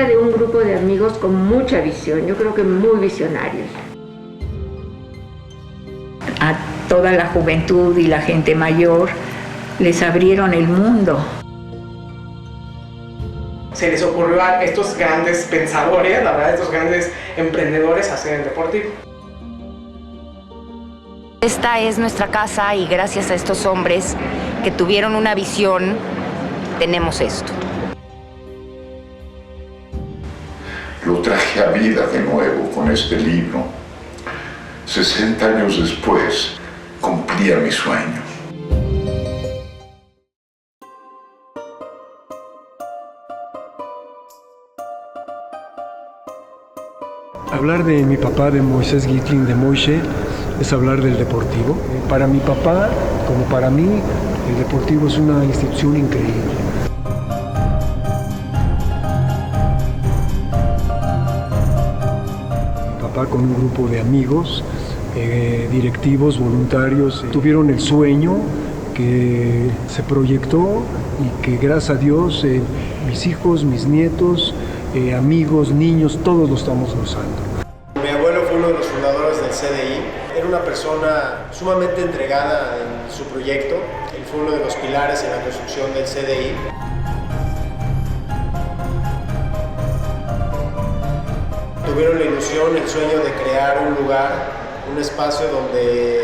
de un grupo de amigos con mucha visión, yo creo que muy visionarios. A toda la juventud y la gente mayor les abrieron el mundo. Se les ocurrió a estos grandes pensadores, la verdad, estos grandes emprendedores hacer el Deportivo. Esta es nuestra casa y gracias a estos hombres que tuvieron una visión, tenemos esto. Lo traje a vida de nuevo con este libro. 60 años después, cumplía mi sueño. Hablar de mi papá, de Moisés Gitling, de Moishe, es hablar del Deportivo. Para mi papá, como para mí, el Deportivo es una institución increíble. Mi papá con un grupo de amigos, directivos, voluntarios, tuvieron el sueño que se proyectó y que gracias a Dios mis hijos, mis nietos, amigos, niños, todos lo estamos gozando. Mi abuelo fue uno de los fundadores del CDI. Era una persona sumamente entregada en su proyecto. Él fue uno de los pilares en la construcción del CDI. Tuvieron la ilusión, el sueño de crear un lugar, un espacio donde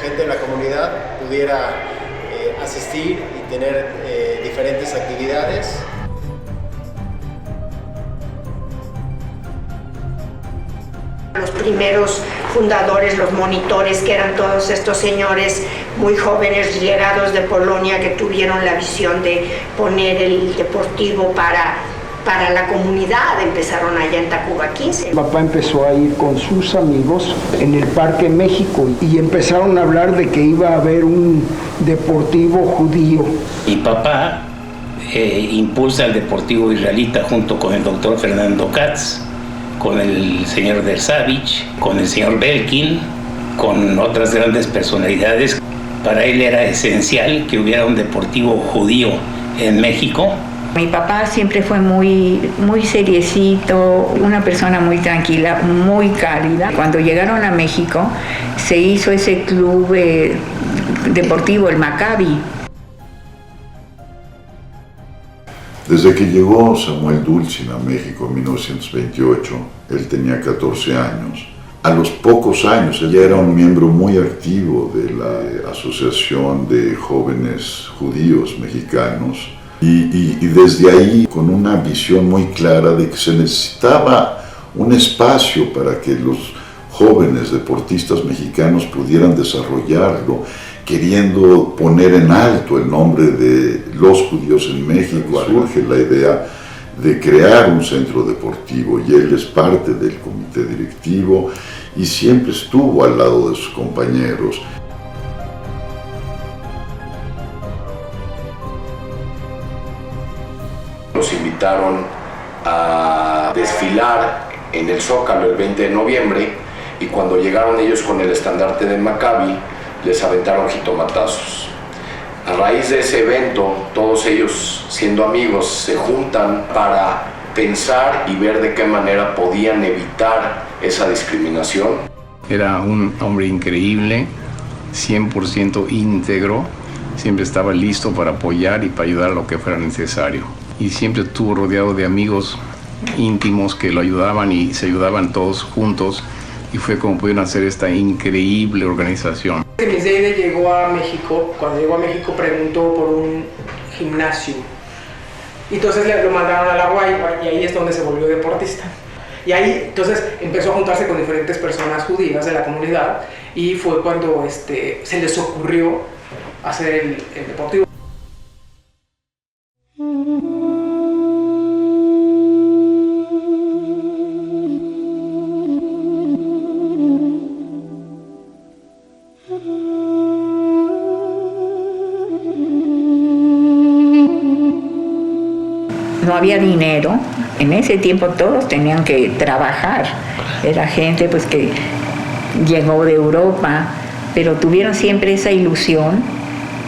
gente de la comunidad pudiera asistir y tener diferentes actividades. Los primeros fundadores, los monitores, que eran todos estos señores muy jóvenes llegados de Polonia que tuvieron la visión de poner el Deportivo para la comunidad, empezaron allá en Tacuba 15. Mi papá empezó a ir con sus amigos en el Parque México y empezaron a hablar de que iba a haber un Deportivo judío. Mi papá impulsa el Deportivo israelita junto con el doctor Fernando Katz, con el señor Dersavich, con el señor Belkin, con otras grandes personalidades. Para él era esencial que hubiera un Deportivo judío en México. Mi papá siempre fue muy seriecito, una persona muy tranquila, muy cálida. Cuando llegaron a México, se hizo ese club deportivo, el Maccabi. Desde que llegó Samuel Dulcin a México en 1928, él tenía 14 años. A los pocos años, él ya era un miembro muy activo de la Asociación de Jóvenes Judíos Mexicanos. Y desde ahí, con una visión muy clara de que se necesitaba un espacio para que los jóvenes deportistas mexicanos pudieran desarrollarlo, queriendo poner en alto el nombre de los judíos en México, surge la idea de crear un centro deportivo y él es parte del comité directivo y siempre estuvo al lado de sus compañeros. Nos invitaron a desfilar en el Zócalo el 20 de noviembre y cuando llegaron ellos con el estandarte del Maccabi, les aventaron jitomatazos. A raíz de ese evento, todos ellos, siendo amigos, se juntan para pensar y ver de qué manera podían evitar esa discriminación. Era un hombre increíble, 100% íntegro, siempre estaba listo para apoyar y para ayudar a lo que fuera necesario. Y siempre estuvo rodeado de amigos íntimos que lo ayudaban y se ayudaban todos juntos. Y fue como pudieron hacer esta increíble organización. Miss Deide llegó a México, cuando llegó a México preguntó por un gimnasio. Y entonces lo mandaron a la Guayba y ahí es donde se volvió deportista. Y ahí entonces empezó a juntarse con diferentes personas judías de la comunidad y fue cuando se les ocurrió hacer el Deportivo. No había dinero, en ese tiempo todos tenían que trabajar, era gente pues que llegó de Europa, pero tuvieron siempre esa ilusión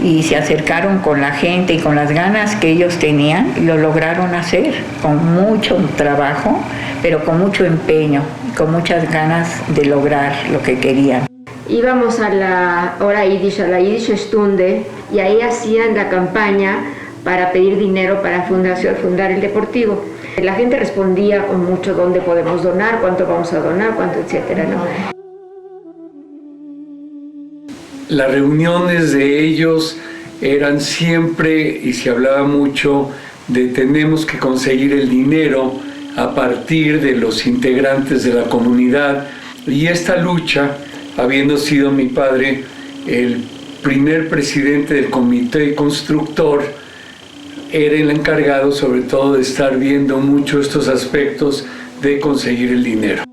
y se acercaron con la gente y con las ganas que ellos tenían, y lo lograron hacer con mucho trabajo, pero con mucho empeño, con muchas ganas de lograr lo que querían. Íbamos a la hora Yiddish, a la Yiddish Stunde, y ahí hacían la campaña para pedir dinero para fundar el Deportivo. La gente respondía con mucho dónde podemos donar, cuánto vamos a donar, cuánto, etcétera, ¿no? Las reuniones de ellos eran siempre, y se hablaba mucho, de tenemos que conseguir el dinero a partir de los integrantes de la comunidad. Y esta lucha, habiendo sido mi padre el primer presidente del comité constructor, era el encargado sobre todo de estar viendo mucho estos aspectos de conseguir el dinero.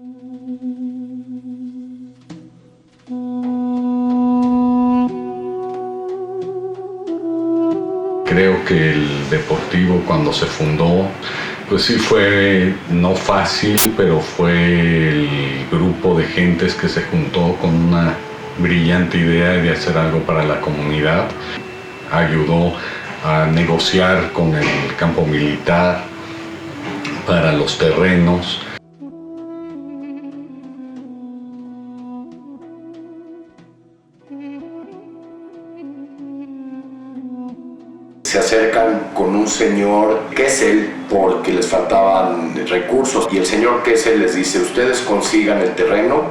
Creo que el Deportivo, cuando se fundó, pues sí fue no fácil, pero fue el grupo de gentes que se juntó con una brillante idea de hacer algo para la comunidad. Ayudó a negociar con el campo militar para los terrenos. Se acercan con un señor Kessel porque les faltaban recursos y el señor Kessel les dice: ustedes consigan el terreno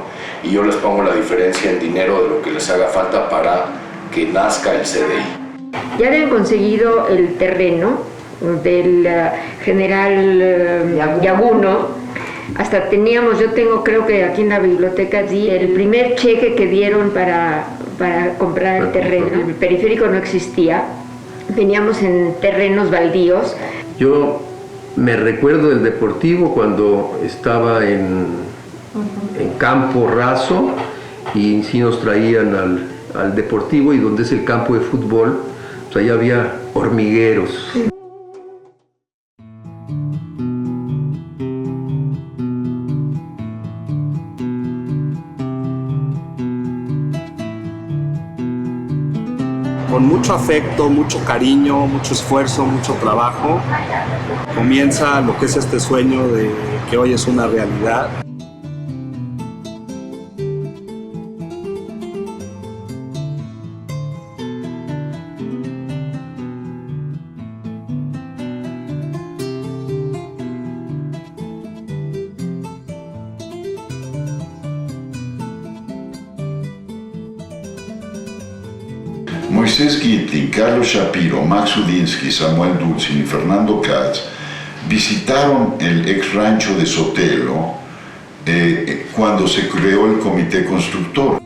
y yo les pongo la diferencia en dinero de lo que les haga falta para que nazca el CDI. Ya habían conseguido el terreno del general Yaguno. Hasta teníamos, yo tengo, creo que aquí en la biblioteca, el primer cheque que dieron para comprar el terreno. El periférico no existía. Veníamos en terrenos baldíos. Yo me recuerdo del Deportivo cuando estaba en campo raso, y sí nos traían al Deportivo, y donde es el campo de fútbol, pues allá había hormigueros. Con mucho afecto, mucho cariño, mucho esfuerzo, mucho trabajo, comienza lo que es este sueño de que hoy es una realidad. Moisés Gittin, Carlos Shapiro, Max Udinsky, Samuel Dulcin y Fernando Katz visitaron el ex rancho de Sotelo cuando se creó el comité constructor.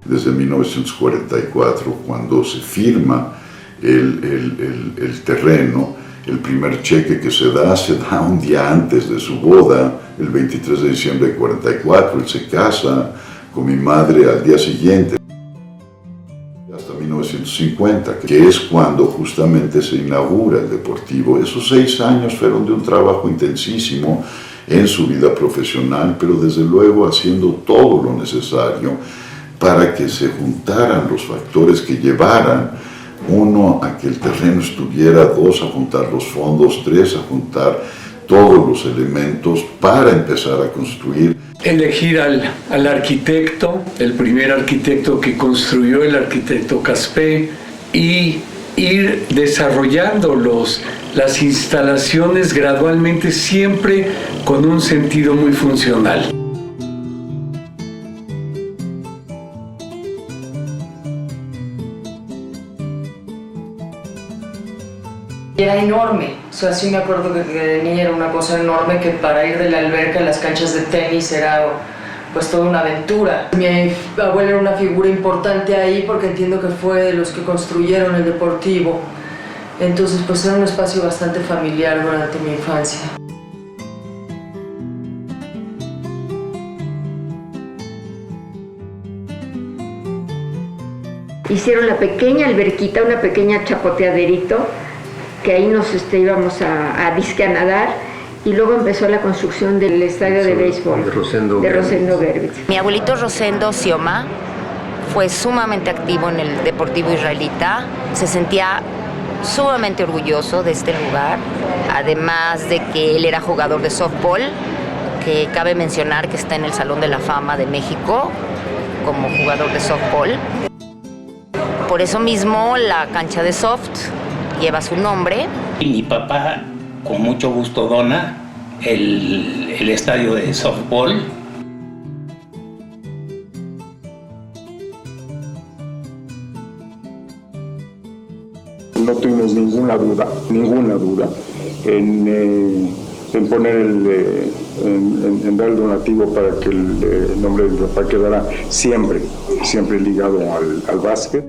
Desde 1944, cuando se firma el terreno, el primer cheque que se da un día antes de su boda, el 23 de diciembre de 44, él se casa con mi madre al día siguiente. Hasta 1950, que es cuando justamente se inaugura el Deportivo. Esos 6 años fueron de un trabajo intensísimo en su vida profesional, pero desde luego haciendo todo lo necesario para que se juntaran los factores que llevaran, 1, a que el terreno estuviera, 2, a juntar los fondos, 3, a juntar todos los elementos para empezar a construir. Elegir al arquitecto, el primer arquitecto que construyó, el arquitecto Caspé, y ir desarrollando las instalaciones gradualmente, siempre con un sentido muy funcional. Era enorme, o sea, sí me acuerdo que de niña era una cosa enorme, que para ir de la alberca a las canchas de tenis era pues toda una aventura. Mi abuela era una figura importante ahí porque entiendo que fue de los que construyeron el Deportivo. Entonces pues era un espacio bastante familiar durante mi infancia. Hicieron la pequeña alberquita, una pequeña chapoteaderito, que ahí nos íbamos a disque a nadar, y luego empezó la construcción del estadio de béisbol de Rosendo Gerbitz. Mi abuelito Rosendo Sioma fue sumamente activo en el Deportivo Israelita, se sentía sumamente orgulloso de este lugar, además de que él era jugador de softball, que cabe mencionar que está en el Salón de la Fama de México como jugador de softball. Por eso mismo la cancha de soft lleva su nombre. Y mi papá con mucho gusto dona el estadio de softball. No tuvimos ninguna duda en poner en dar el donativo para que el nombre de mi papá quedara siempre ligado al básquet.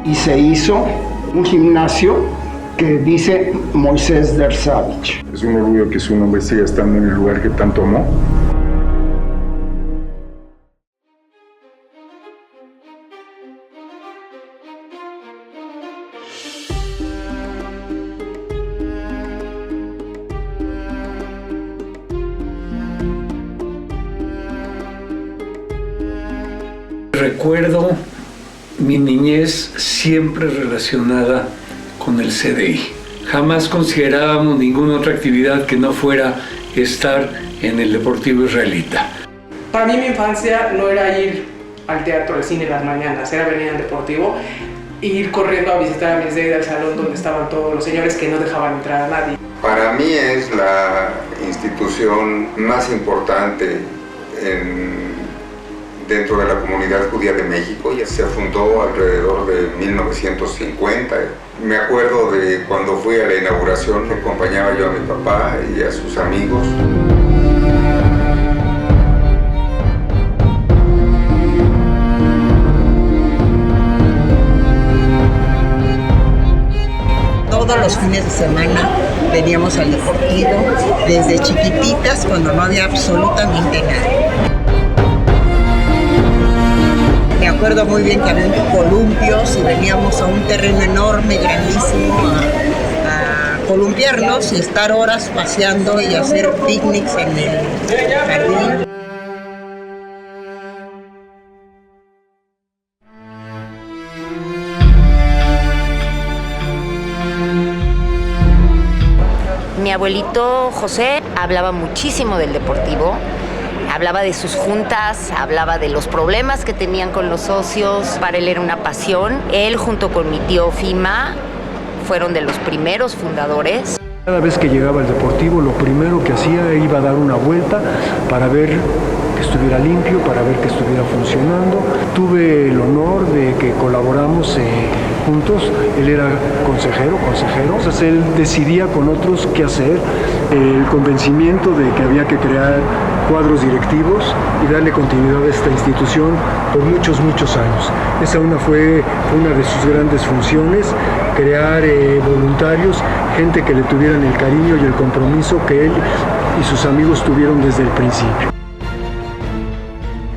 Y se hizo un gimnasio que dice Moisés Dersavich. Es un orgullo que su nombre siga estando en el lugar que tanto amó. Recuerdo mi niñez siempre relacionada con el CDI. Jamás considerábamos ninguna otra actividad que no fuera estar en el Deportivo Israelita. Para mí mi infancia no era ir al teatro, al cine las mañanas, era venir al Deportivo e ir corriendo a visitar a mis dedos al salón donde estaban todos los señores que no dejaban entrar a nadie. Para mí es la institución más importante dentro de la comunidad judía de México. Ya se fundó alrededor de 1950. Me acuerdo de cuando fui a la inauguración, acompañaba yo a mi papá y a sus amigos. Todos los fines de semana veníamos al Deportivo, desde chiquititas, cuando no había absolutamente nada. Me acuerdo muy bien que había columpios y veníamos a un terreno enorme, grandísimo, a columpiarnos y estar horas paseando y hacer picnics en el jardín. Mi abuelito José hablaba muchísimo del Deportivo. Hablaba de sus juntas, hablaba de los problemas que tenían con los socios. Para él era una pasión. Él, junto con mi tío Fima, fueron de los primeros fundadores. Cada vez que llegaba al Deportivo, lo primero que hacía iba a dar una vuelta para ver que estuviera limpio, para ver que estuviera funcionando. Tuve el honor de que colaboramos juntos. Él era consejero. Entonces él decidía con otros qué hacer. El convencimiento de que había que crear cuadros directivos y darle continuidad a esta institución por muchos años. Esa fue una de sus grandes funciones, crear voluntarios, gente que le tuvieran el cariño y el compromiso que él y sus amigos tuvieron desde el principio.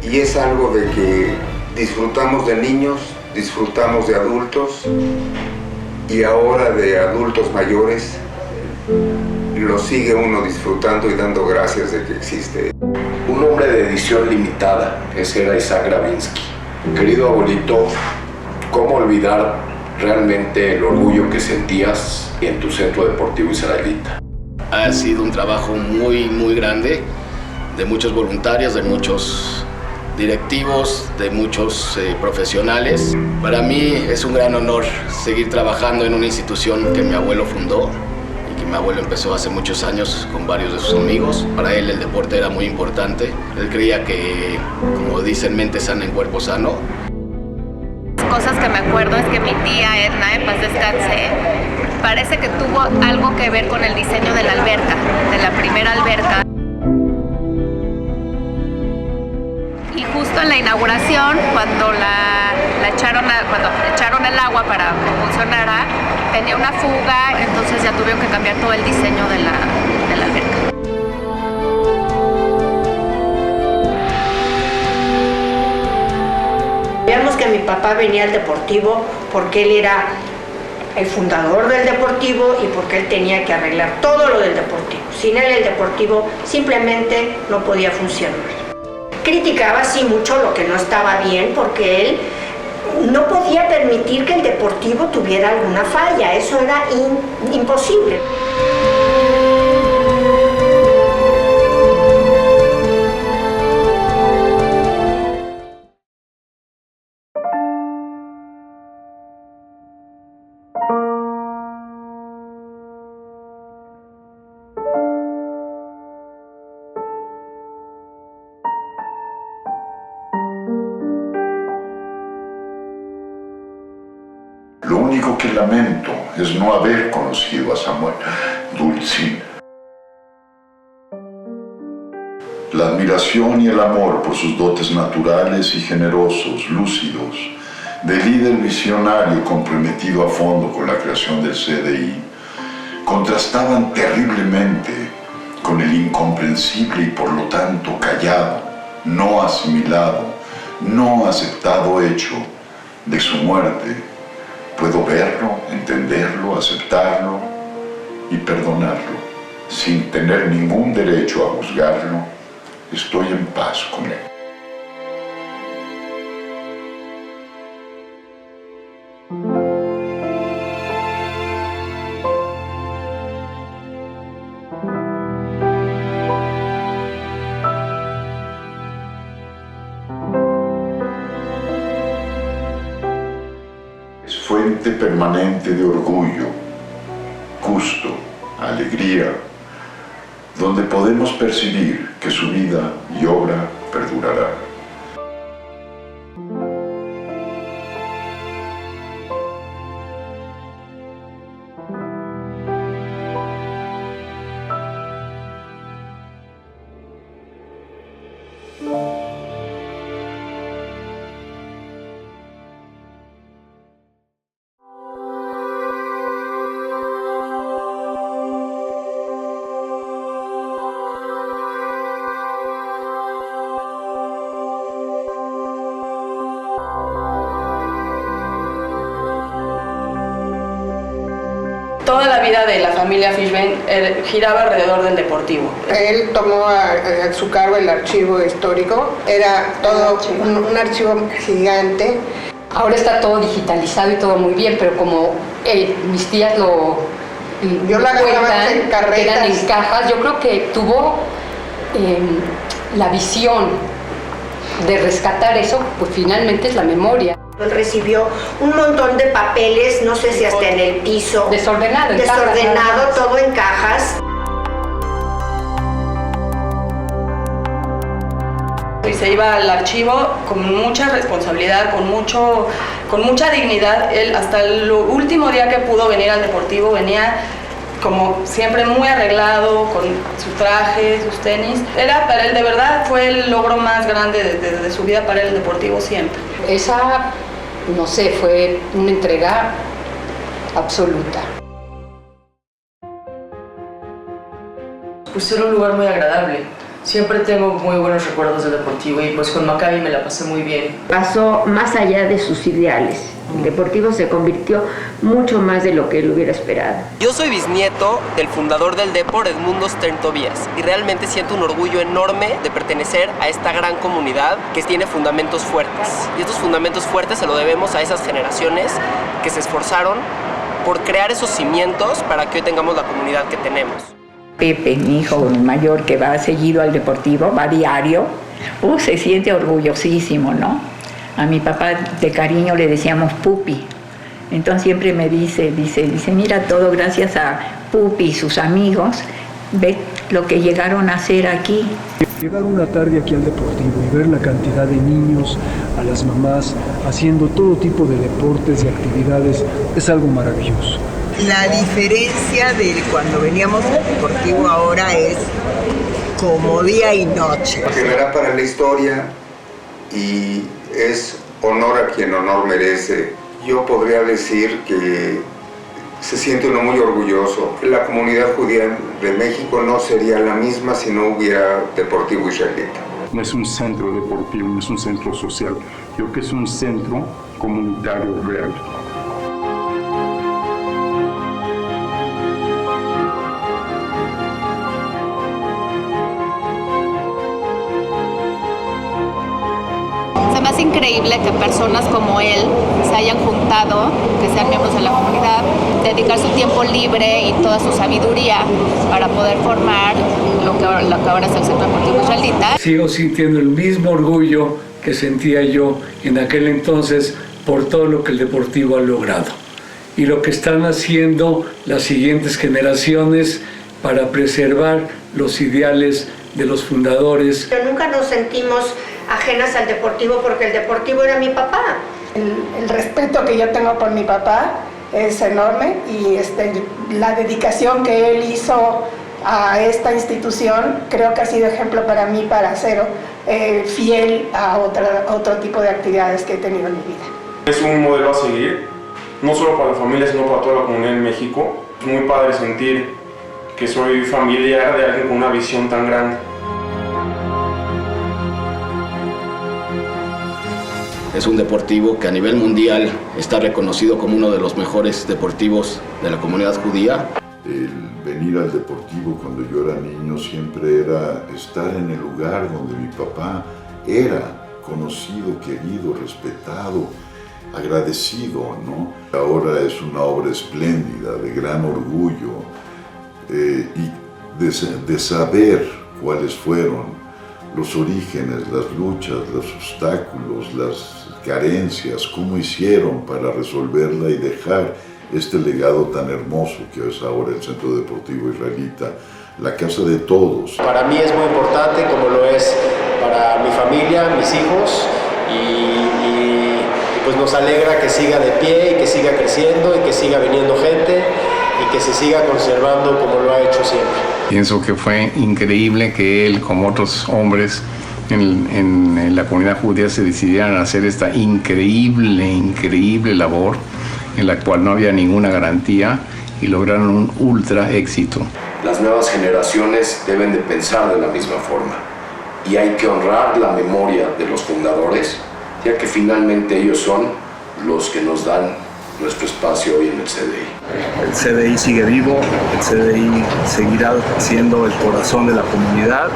Y es algo de que disfrutamos de niños, disfrutamos de adultos y ahora de adultos mayores lo sigue uno disfrutando y dando gracias de que existe. Un hombre de edición limitada, ese era Isaac Gravinsky. Querido abuelito, ¿cómo olvidar realmente el orgullo que sentías en tu centro deportivo israelita? Ha sido un trabajo muy grande, de muchos voluntarios, de muchos directivos, de muchos profesionales. Para mí es un gran honor seguir trabajando en una institución que mi abuelo fundó y que mi abuelo empezó hace muchos años con varios de sus amigos. Para él el deporte era muy importante. Él creía que, como dicen, mente sana en cuerpo sano. Cosas que me acuerdo es que mi tía Edna, en paz descanse, parece que tuvo algo que ver con el diseño de la alberca, de la primera alberca. Y justo en la inauguración, cuando cuando echaron el agua para que funcionara, tenía una fuga, entonces ya tuvieron que cambiar todo el diseño de la alberca. Veamos que mi papá venía al Deportivo porque él era el fundador del Deportivo y porque él tenía que arreglar todo lo del Deportivo. Sin él el Deportivo simplemente no podía funcionar. Criticaba sí mucho lo que no estaba bien porque él no podía permitir que el Deportivo tuviera alguna falla, eso era imposible. Lo único que lamento es no haber conocido a Samuel Dulcín. La admiración y el amor por sus dotes naturales y generosos, lúcidos, de líder visionario comprometido a fondo con la creación del CDI, contrastaban terriblemente con el incomprensible y por lo tanto callado, no asimilado, no aceptado hecho de su muerte. Puedo verlo, entenderlo, aceptarlo y perdonarlo. Sin tener ningún derecho a juzgarlo, estoy en paz con él. Fuente permanente de orgullo, gusto, alegría, donde podemos percibir que su vida y obra perdurará. Toda la vida de la familia Fishbein giraba alrededor del Deportivo. Él tomó a su cargo el archivo histórico, era todo un archivo gigante. Ahora está todo digitalizado y todo muy bien, pero como mis tías lo agarraba en carretas. Eran en cajas, yo creo que tuvo la visión de rescatar eso, pues finalmente es la memoria. Él recibió un montón de papeles, no sé si hasta en el piso. Desordenado, todo en cajas. Y se iba al archivo con mucha responsabilidad, con mucha dignidad. Él hasta el último día que pudo venir al Deportivo venía como siempre muy arreglado, con su traje, sus tenis. Era para él, de verdad, fue el logro más grande de su vida para el Deportivo siempre. Esa, no sé, fue una entrega absoluta. Pues era un lugar muy agradable. Siempre tengo muy buenos recuerdos del Deportivo y pues con Maccabi me la pasé muy bien. Pasó más allá de sus ideales. El Deportivo se convirtió mucho más de lo que él hubiera esperado. Yo soy bisnieto del fundador del Depor, Edmundo Stern Tobías, y realmente siento un orgullo enorme de pertenecer a esta gran comunidad que tiene fundamentos fuertes. Y estos fundamentos fuertes se lo debemos a esas generaciones que se esforzaron por crear esos cimientos para que hoy tengamos la comunidad que tenemos. Pepe, mi hijo mayor, que va seguido al Deportivo, va diario, se siente orgullosísimo, ¿no? A mi papá de cariño le decíamos Pupi. Entonces siempre me dice, mira, todo gracias a Pupi y sus amigos, ve lo que llegaron a hacer aquí. Llegar una tarde aquí al Deportivo y ver la cantidad de niños, a las mamás, haciendo todo tipo de deportes y actividades, es algo maravilloso. La diferencia de cuando veníamos al Deportivo ahora es como día y noche. Quedará para la historia y es honor a quien honor merece. Yo podría decir que se siente uno muy orgulloso. La comunidad judía de México no sería la misma si no hubiera Deportivo Israelita. No es un centro deportivo, no es un centro social. Creo que es un centro comunitario real. es increíble que personas como él se hayan juntado, que sean miembros de la comunidad, dedicar su tiempo libre y toda su sabiduría para poder formar lo que ahora es el Centro Deportivo Israelita. Sigo sintiendo el mismo orgullo que sentía yo en aquel entonces por todo lo que el Deportivo ha logrado y lo que están haciendo las siguientes generaciones para preservar los ideales de los fundadores. Pero nunca nos sentimos ajenas al Deportivo porque el Deportivo era mi papá. El respeto que yo tengo por mi papá es enorme y la dedicación que él hizo a esta institución creo que ha sido ejemplo para mí para ser fiel a otro tipo de actividades que he tenido en mi vida. Es un modelo a seguir, no solo para la familia, sino para toda la comunidad en México. Es muy padre sentir que soy familiar de alguien con una visión tan grande. Es un deportivo que a nivel mundial está reconocido como uno de los mejores deportivos de la comunidad judía. El venir al Deportivo cuando yo era niño siempre era estar en el lugar donde mi papá era conocido, querido, respetado, agradecido, ¿no? Ahora es una obra espléndida, de gran orgullo, y de saber cuáles fueron los orígenes, las luchas, los obstáculos, las carencias, cómo hicieron para resolverla y dejar este legado tan hermoso que es ahora el Centro Deportivo Israelita, la casa de todos. Para mí es muy importante, como lo es para mi familia, mis hijos, y pues nos alegra que siga de pie y que siga creciendo y que siga viniendo gente y que se siga conservando como lo ha hecho siempre. Pienso que fue increíble que él, como otros hombres en la comunidad judía, se decidieran a hacer esta increíble labor en la cual no había ninguna garantía y lograron un ultra éxito. Las nuevas generaciones deben de pensar de la misma forma y hay que honrar la memoria de los fundadores, ya que finalmente ellos son los que nos dan nuestro espacio hoy en el CDI. El CDI sigue vivo, el CDI seguirá siendo el corazón de la comunidad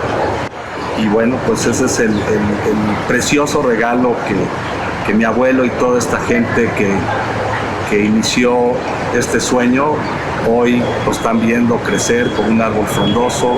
y bueno, pues ese es el precioso regalo que mi abuelo y toda esta gente que inició este sueño hoy lo están viendo crecer como un árbol frondoso.